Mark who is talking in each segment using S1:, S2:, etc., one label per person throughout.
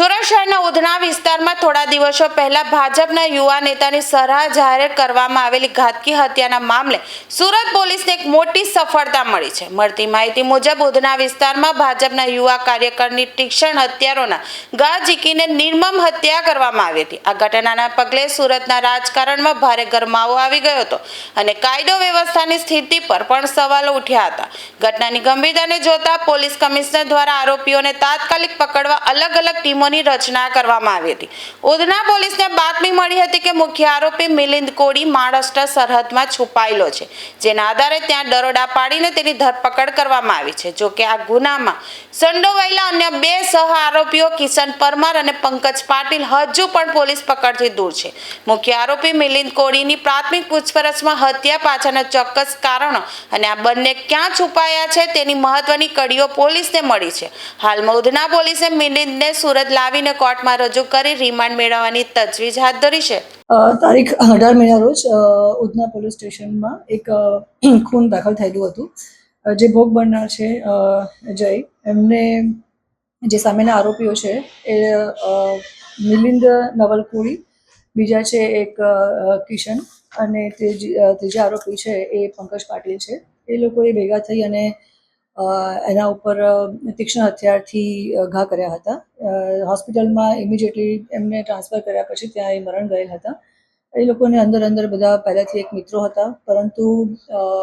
S1: સુરત શહેરના ઉધના વિસ્તારમાં થોડા દિવસો પહેલા ભાજપના યુવા નેતાની સરહ જાહેર કરવામાં આવેલી ઘાતકી હત્યાના મામલે સુરત પોલીસને એક મોટી સફળતા મળી છે। મળતી માહિતી મુજબ ઉધના વિસ્તારમાં ભાજપના યુવા કાર્યકરની તીક્ષ્ણ હત્યારોના ઘા ઝીકીને નિર્મમ હત્યા કરવામાં આવી હતી। આ ઘટનાના પગલે સુરતના રાજકારણમાં ભારે ગરમાવો આવી ગયો હતો અને કાયદો વ્યવસ્થાની સ્થિતિ પર પણ સવાલો ઉઠ્યા હતા। ઘટનાની ગંભીરતાને જોતા પોલીસ કમિશનર દ્વારા આરોપીઓને તાત્કાલિક પકડવા અલગ અલગ ટીમોની રચના કરવામાં આવી હતી। ઉધના પોલીસને બાતમી મળી હતી કે મુખ્ય આરોપી મિલિંદ કોડી મહારાષ્ટ્ર સરહદમાં છુપાયેલો છે, જેના આધારે ત્યાં દરોડા પાડીને તેની ધરપકડ કરવામાં આવી છે। જો કે આ ગુનામાં સંડોવાયેલા અન્ય બે સહ આરોપીઓ કિશન પરમાર અને પંકજ પાટીલ હજુ પણ પોલીસ પકડથી દૂર છે। મુખ્ય આરોપી મિલિંદ કોડીની પ્રાથમિક પૂછપરછમાં હત્યા પાછળના ચોક્કસ કારણો અને આ બંને ક્યાં છુપાયા છે તેની મહત્વની કડીઓ પોલીસને મળી છે। હાલમાં ઉધના પોલીસે મિલિંદને સુરત લાવીને કોર્ટમાં રજૂ કરી રિમાન્ડ મેળવવાની તજવીજ હાથ ધરી છે।
S2: તારીખ 18 મેના રોજ ઉધના પોલીસ સ્ટેશનમાં એક ખૂન દાખલ થયેલું હતું। જે ભોગ બનનાર છે જય, એમને જે સામેના આરોપીઓ છે એ મિલિંદ નવલ કોડી, બીજા છે એક કિશન અને ત્રીજા આરોપી છે એ પંકજ પાટીલ છે। એ લોકોએ ભેગા થઈ અને એના ઉપર તીક્ષ્ણ હથિયારથી ઘા કર્યા હતા। હોસ્પિટલમાં ઇમિડિયેટલી એમને ટ્રાન્સફર કર્યા પછી ત્યાં એ મરણ ગયેલ હતા। એ લોકોને અંદર બધા પહેલાંથી એક મિત્રો હતા, પરંતુ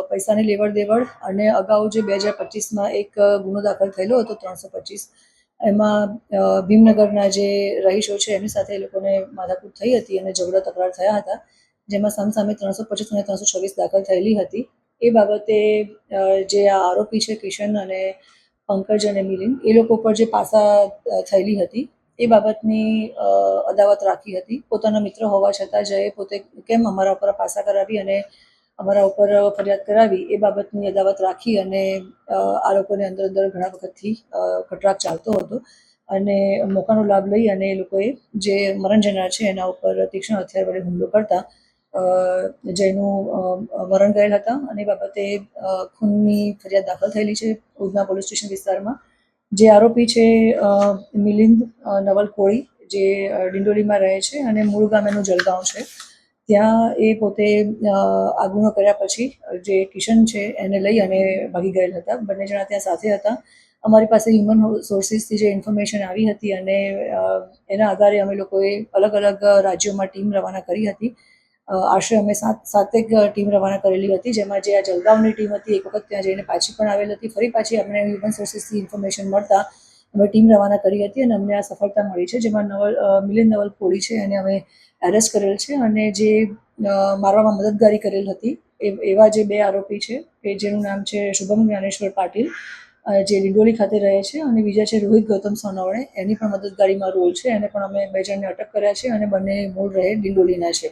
S2: પૈસાની લેવડ દેવડ અને અગાઉ જે 2025માં એક ગુનો દાખલ થયેલો હતો 325, એમાં ભીમનગરના જે રહીશો છે એમની સાથે એ લોકોને માથાકૂટ થઈ હતી અને ઝઘડા તકરાર થયા હતા, જેમાં સામસામે 325 અને 326 દાખલ થયેલી હતી। એ બાબતે જે આ આરોપી છે કિશન અને પંકજ અને મિલિંદ, એ લોકો પર જે પાસા થયેલી હતી એ બાબતની અદાવત રાખી હતી। પોતાના મિત્ર હોવા છતાં જયે પોતે કેમ અમારા ઉપર પાસા કરાવી અને અમારા ઉપર ફરિયાદ કરાવી એ બાબતની અદાવત રાખી અને આ લોકોને અંદર ઘણા વખતથી કટરાક ચાલતો હતો અને મોકાનો લાભ લઈ અને એ લોકોએ જે મરણ જનાર છે એના ઉપર તીક્ષ્ણ હથિયાર વડે હુમલો કરતા જયનું મરણ ગયેલ હતા અને એ બાબતે ખૂનની ફરિયાદ દાખલ થયેલી છે ઉધના પોલીસ સ્ટેશન વિસ્તારમાં। જે આરોપી છે મિલિંદ નવલ કોડી, જે ડિંડોલીમાં રહે છે અને મૂળ ગામ એનું જલગાંવ છે, ત્યાં એ પોતે આ ગુનો કર્યા પછી જે કિશન છે એને લઈ અને ભાગી ગયેલ હતા। બંને જણા ત્યાં સાથે હતા। અમારી પાસે હ્યુમન સોર્સિસથી જે ઇન્ફોર્મેશન આવી હતી અને એના આધારે અમે લોકોએ અલગ અલગ રાજ્યોમાં ટીમ રવાના કરી હતી। આશરે અમે સાતેક ટીમ રવાના કરેલી હતી, જેમાં જે આ જલગાંવની ટીમ હતી એક વખત ત્યાં જઈને પાછી પણ આવેલ હતી। ફરી પાછી અમને હ્યુમન સોર્સિસથી ઇન્ફોર્મેશન મળતા અમે ટીમ રવાના કરી હતી અને અમને આ સફળતા મળી છે, જેમાં મિલિંદ નવલ કોડી છે એને અમે એરેસ્ટ કરેલ છે અને જે મારવામાં મદદગારી કરેલ હતી એવા જે બે આરોપી છે કે જેનું નામ છે શુભમ જ્ઞાનેશ્વર પાટીલ, જે ડિંડોલી ખાતે રહે છે, અને બીજા છે રોહિત ગૌતમ સોનવણે, એની પણ મદદગારીમાં રોલ છે। એને પણ અમે બે જણને અટક કર્યા છે અને બંને મૂળ રહે ડિંડોલીના છે।